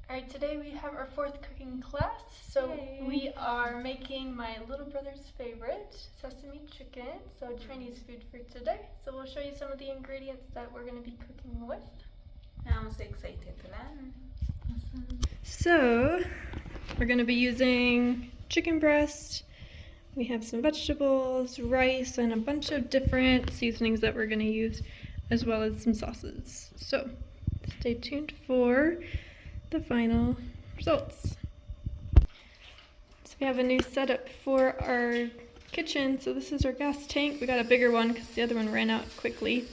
Alright, today we have our 4th cooking class. So Yay. we are making my little brother's favorite, sesame chicken, so Chinese food for today. So we'll show you some of the ingredients that we're going to be cooking with. I'm so excited to learn. Awesome. So we're going to be using chicken breast. We have some vegetables, rice, and a bunch of different seasonings that we're going to use, as well as some sauces. So stay tuned for the final results. So we have a new setup for our kitchen. So this is our gas tank. We got a bigger one because the other one ran out quickly.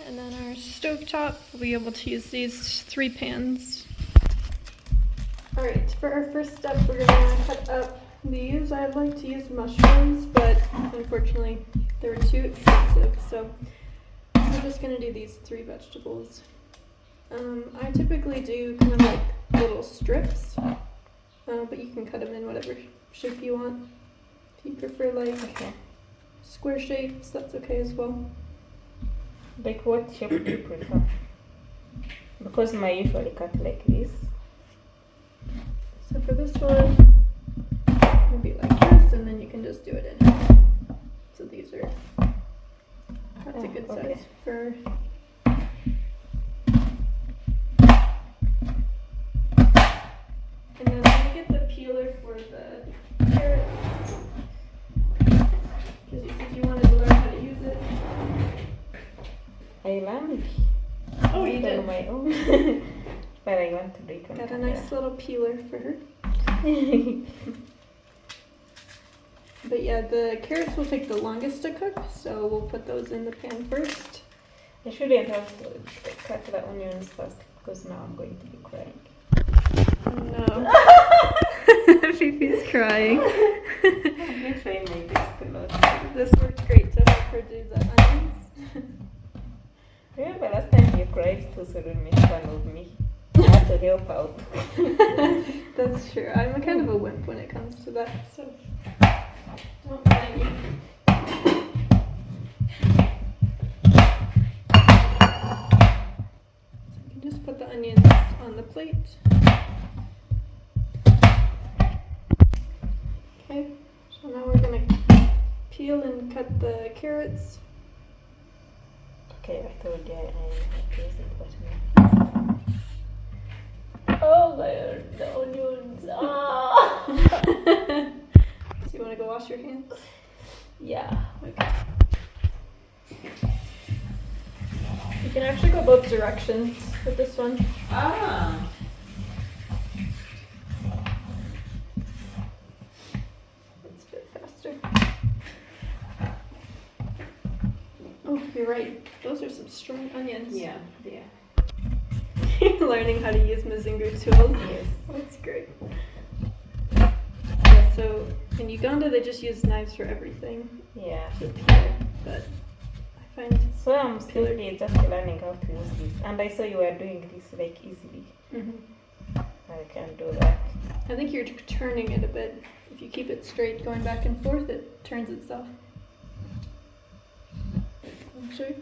And then our stovetop, we'll be able to use these 3 pans. Alright, for our first step, we're going to cut up these. I'd like to use mushrooms, but unfortunately they were too expensive. So we're just going to do these 3 vegetables. I typically do kind of like little strips, but you can cut them in whatever shape you want. If you prefer like square shapes, that's okay as well. Like what shape do you prefer? Because I usually cut like this. So for this one, maybe like this, and then you can just do it in half. So these are, that's a good size for. And then I'm going to get the peeler for the carrots, because you said you wanted to learn how to use it. I learned. Oh, you did? On my own. But I want to do it on Got a nice little peeler for her. But yeah, the carrots will take the longest to cook, so we'll put those in the pan first. I shouldn't have to cut the onions first because now I'm going to be crying. No. Fifi's crying. I'm trying my best to not. This worked great to help her do the onions. Remember last time you cried too, so don't make fun of me. I had to help out. That's true. I'm kind of a wimp when it comes to that, so don't blame me. So you can just put the onions on the plate. Okay, so now we're going to peel and cut the carrots. Okay, I told you I use it, but no. Oh, the onions. Ah. So you want to go wash your hands? Yeah. Okay. You can actually go both directions with this one. Ah. It's a bit faster. Oh, you're right. Those are some strong onions. Yeah. You're learning how to use Mazinga tools. Yes. That's great. Yeah, so in Uganda they just use knives for everything. Yeah. To peel, but I find So I'm still just learning how to use this. And I saw you were doing this like easily. I can do that. I think you're turning it a bit. If you keep it straight, going back and forth, it turns itself. Sure.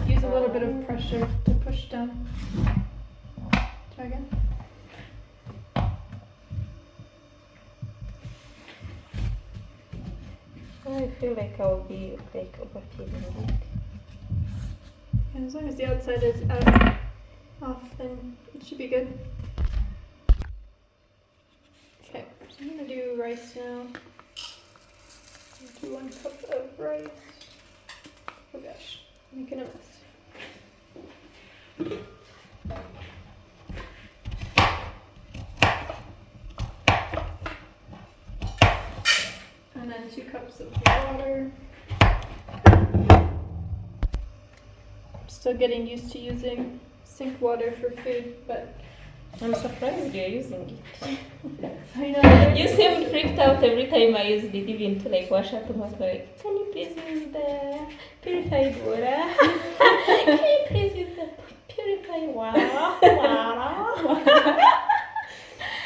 Use a little bit of pressure to push down. Try again. I feel like I'll be like overpeeling it. And as long as the outside is off, then it should be good. Okay, so I'm gonna do rice now. Do 1 cup of rice. Oh gosh, I'm making a mess. And then 2 cups of water. I'm still getting used to using sink water for food, but I'm surprised you're using it. I know. You seemed freaked out every time I used it, even to like wash up tomato. Like, can you please use the purified water? Can you please use the purified water?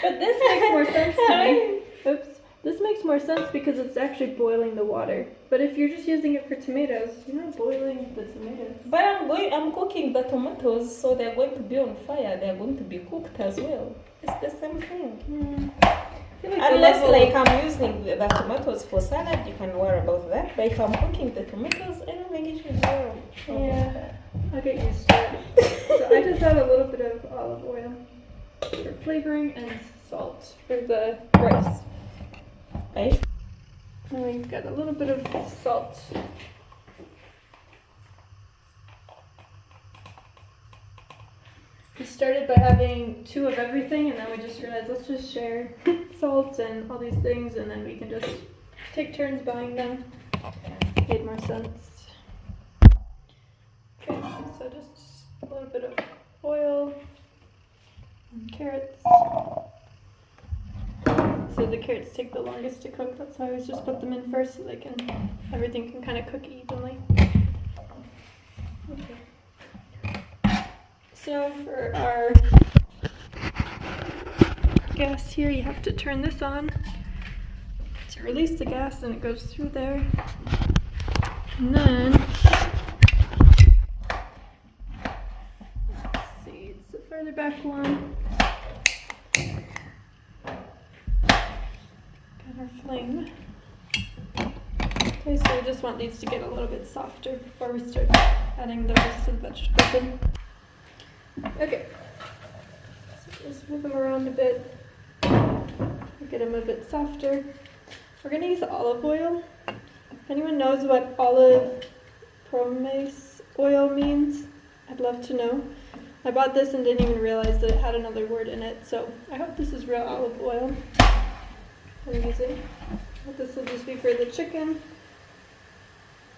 But this makes more sense to me. Oops. This makes more sense because it's actually boiling the water. But if you're just using it for tomatoes, you're not boiling the tomatoes. But I'm I'm cooking the tomatoes, so they're going to be on fire. They're going to be cooked as well. It's the same thing. Unless like I'm using the tomatoes for salad, you can worry about that. But if I'm cooking the tomatoes, I don't think you should worry. Yeah, I'll get used to it. So I just add a little bit of olive oil for flavoring and salt for the rice. Right? And we've got a little bit of salt. We started by having 2 of everything, and then we just realized let's just share salt and all these things, and then we can just take turns buying them. Made more sense. Okay, so just a little bit of oil and carrots. So the carrots take the longest to cook. That's why I always just put them in first, so everything can kind of cook evenly. Okay. So for our gas here, you have to turn this on to release the gas, and it goes through there. And then, let's see, it's the further back one. Got our flame. Okay, so we just want these to get a little bit softer before we start adding the rest of the vegetables in. Okay, so just move them around a bit, get them a bit softer. We're going to use olive oil. If anyone knows what olive pomace oil means, I'd love to know. I bought this and didn't even realize that it had another word in it, so I hope this is real olive oil I'm using. This will just be for the chicken.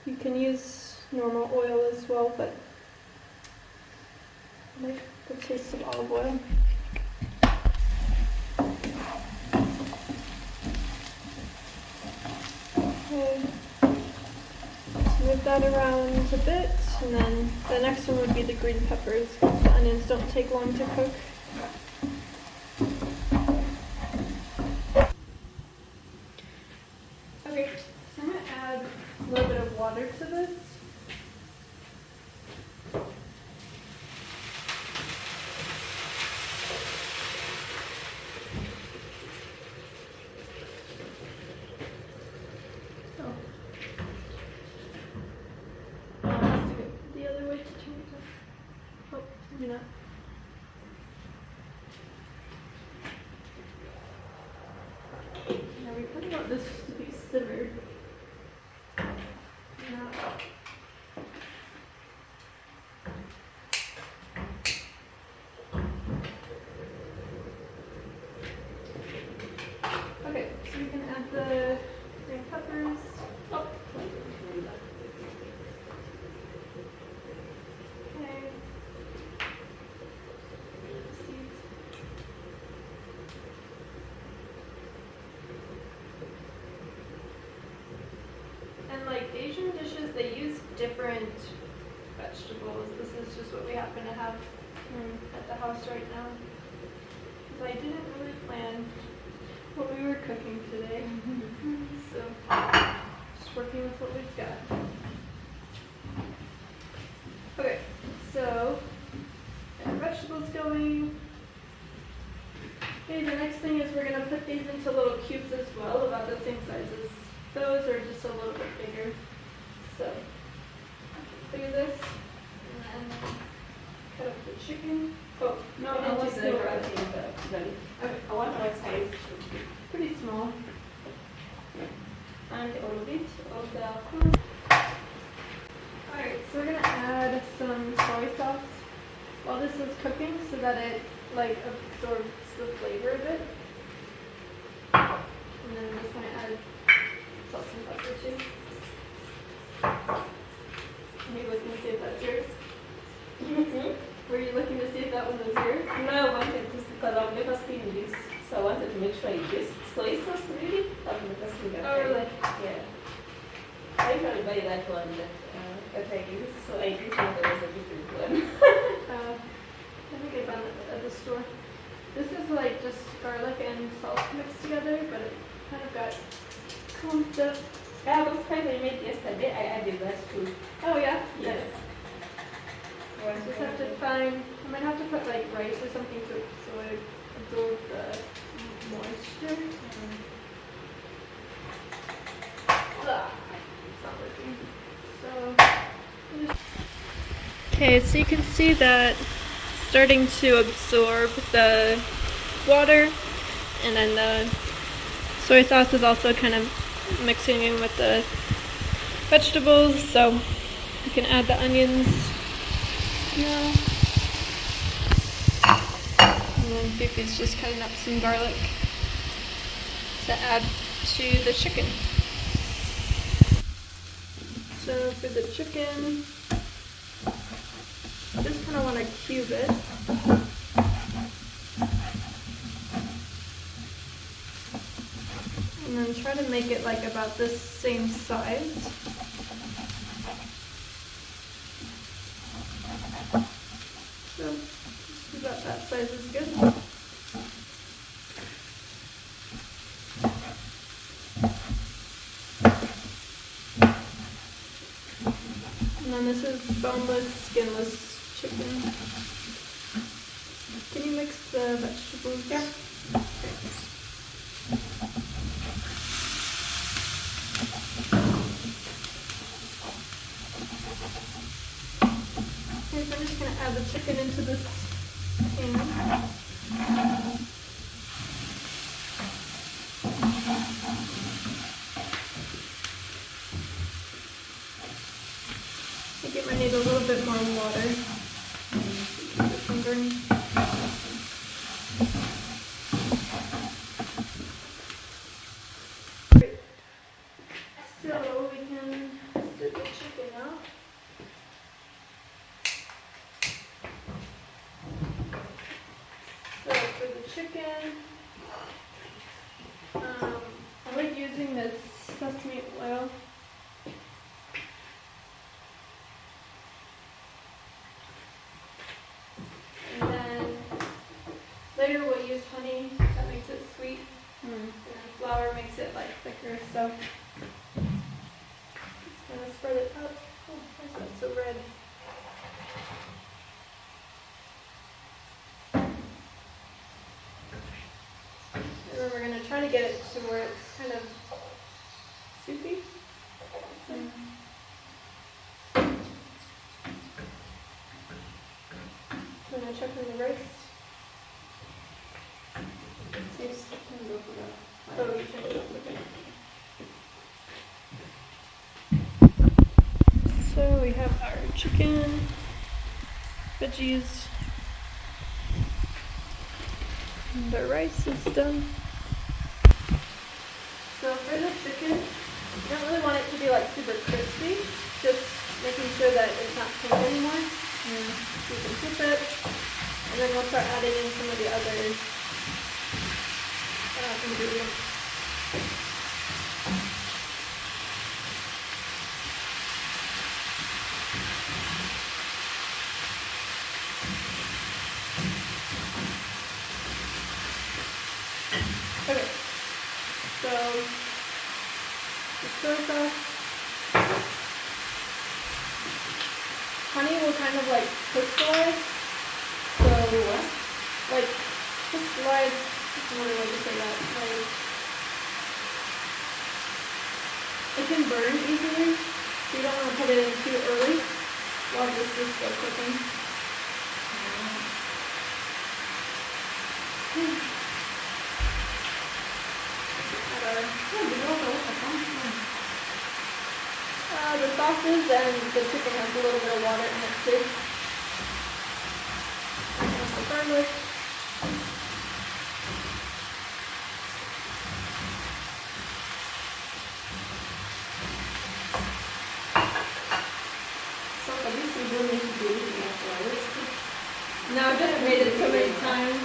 You can use normal oil as well, but I like the taste of olive oil. Okay, let's move that around a bit, and then the next one would be the green peppers, because the onions don't take long to cook. Okay, so I'm going to add a little bit of water to this. The other way to turn it up. Oh, maybe not. Now we kind of want this to be simmered. Okay, so we can add the green peppers. Oh. Okay. Seeds. And like Asian dishes, they use different vegetables. This is just what we happen to have at the house right now. Because I didn't really plan what we were cooking today. So, just working with what we've got. Okay, so, got our vegetables going. Okay, the next thing is we're going to put these into little cubes as well, about the same size as those, or just a little bit bigger. So, look at this, and then cut up the chicken. Oh, No, I want the Okay. I want what size? Pretty small. And a little bit of the corn. Alright, so we're gonna add some soy sauce while this is cooking so that it like absorbs the flavor of it. And then I'm just gonna add salt and pepper too. Are you looking to see if that's yours? Were you looking to see if that one was yours? No, I wanted to see because I've never seen this, so I wanted to make sure it is soy sauce really. I've never seen that. Oh really? Yeah. I usually buy that one that I use, so I didn't know there was a different one. I think I found it at the store. This is like just garlic and salt mixed together, but it kind of got clumped up. Yeah, those kind I made yesterday, I added that too. Oh yeah? Yes. Nice. just have to find, I might have to put like rice or something to so it absorb the moisture. It's not working. So, okay, so you can see that starting to absorb the water, and then the soy sauce is also kind of mixing in with the vegetables, so you can add the onions now. And then Fifi's just cutting up some garlic to add to the chicken. So for the chicken, I just kind of want to cube it. And then try to make it like about this same size. So just about that size is good. And then this is boneless, skinless chicken. Can you mix the vegetables? Yeah. Okay, so I'm just going to add the chicken into this pan. I think it might need a little bit more water. Keep it from burning. So we can stir the chicken out. So for the chicken, I like using this sesame oil. And then later we'll use honey, that makes it sweet. And then flour makes it like thicker, so just gonna spread it out. Oh, why is that so red? And then we're going to try to get it to where it's kind of soupy. I'm going to check on the rice. Oh, you should go for that. So we have our chicken, veggies, and the rice is done. So for the chicken, you don't really want it to be like super crispy, just making sure that it's not pink anymore. So you can flip it, and then we'll start adding in some of the other ingredients. Okay, so the soy sauce, honey will kind of like crystallize. So what? Like crystallize. I don't know how to say that. Like it can burn easily, so you don't want to put it in too early while this is still cooking. The sauces and the chicken has a little bit of water in it too. And the garlic. No, I've just made it so many times.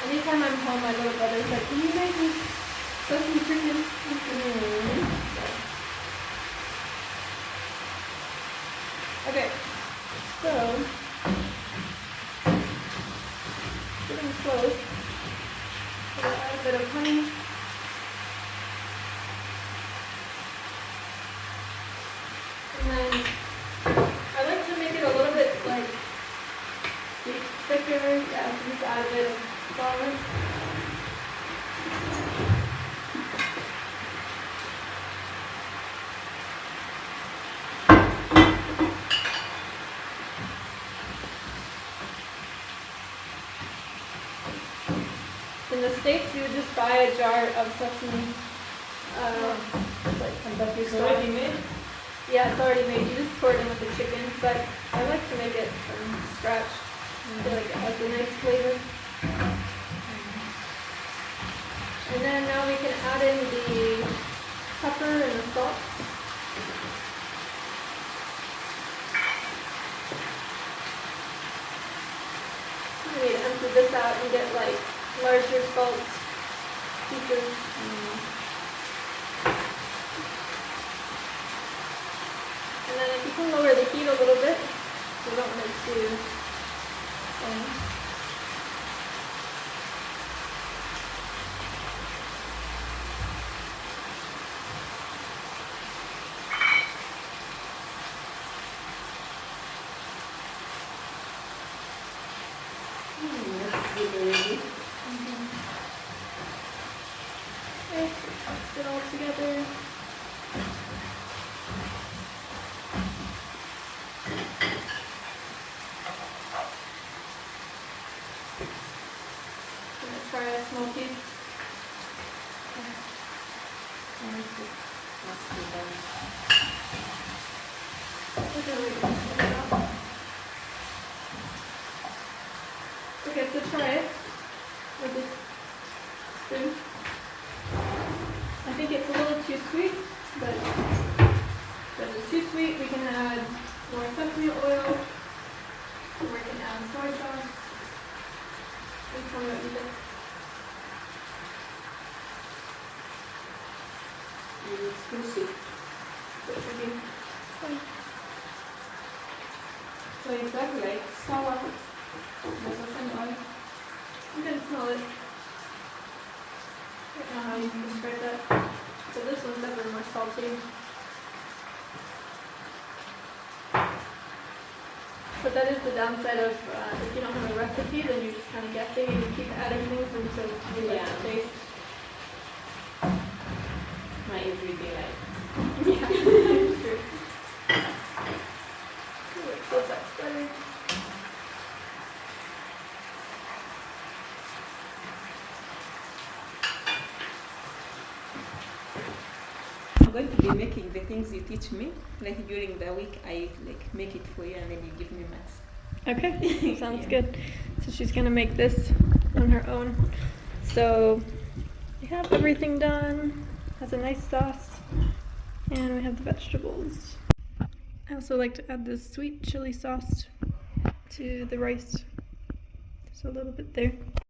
Anytime I'm home, my little brother's like, "Can you make this sesame chicken?" Okay, so getting close. So I'll add a bit of honey. And then jar. Yeah, so just add a bit of flour. In the States, you would just buy a jar of sesame. And that is already made? Yeah, it's already made. You just pour it in with the chicken, but I like to make it from scratch. I feel like it has a nice flavor. And then now we can add in the pepper and the salt. We need to empty this out and get like larger salt pieces. And then if you can lower the heat a little bit, we don't want it to That's good already. Okay, mix it all together. I'm gonna try a small piece. Okay, so try it with this spoon. I think it's a little too sweet, but if it's too sweet, we can add more sesame oil, or we can add soy sauce. And tell me what you think. It's too sweet. What should be? So is that like sour? You can smell it. I don't know how you can describe that. So this one's definitely more salty. But that is the downside of if you don't have a recipe, then you're just kind of guessing and you keep adding things until you like the taste. My everyday life. Yeah, true. So that's better. I'm going to be making the things you teach me. Like during the week, I like make it for you, and then you give me maths. Okay, sounds Yeah. good. So she's gonna make this on her own. So we have everything done. Has a nice sauce, and we have the vegetables. I also like to add this sweet chili sauce to the rice. Just a little bit there.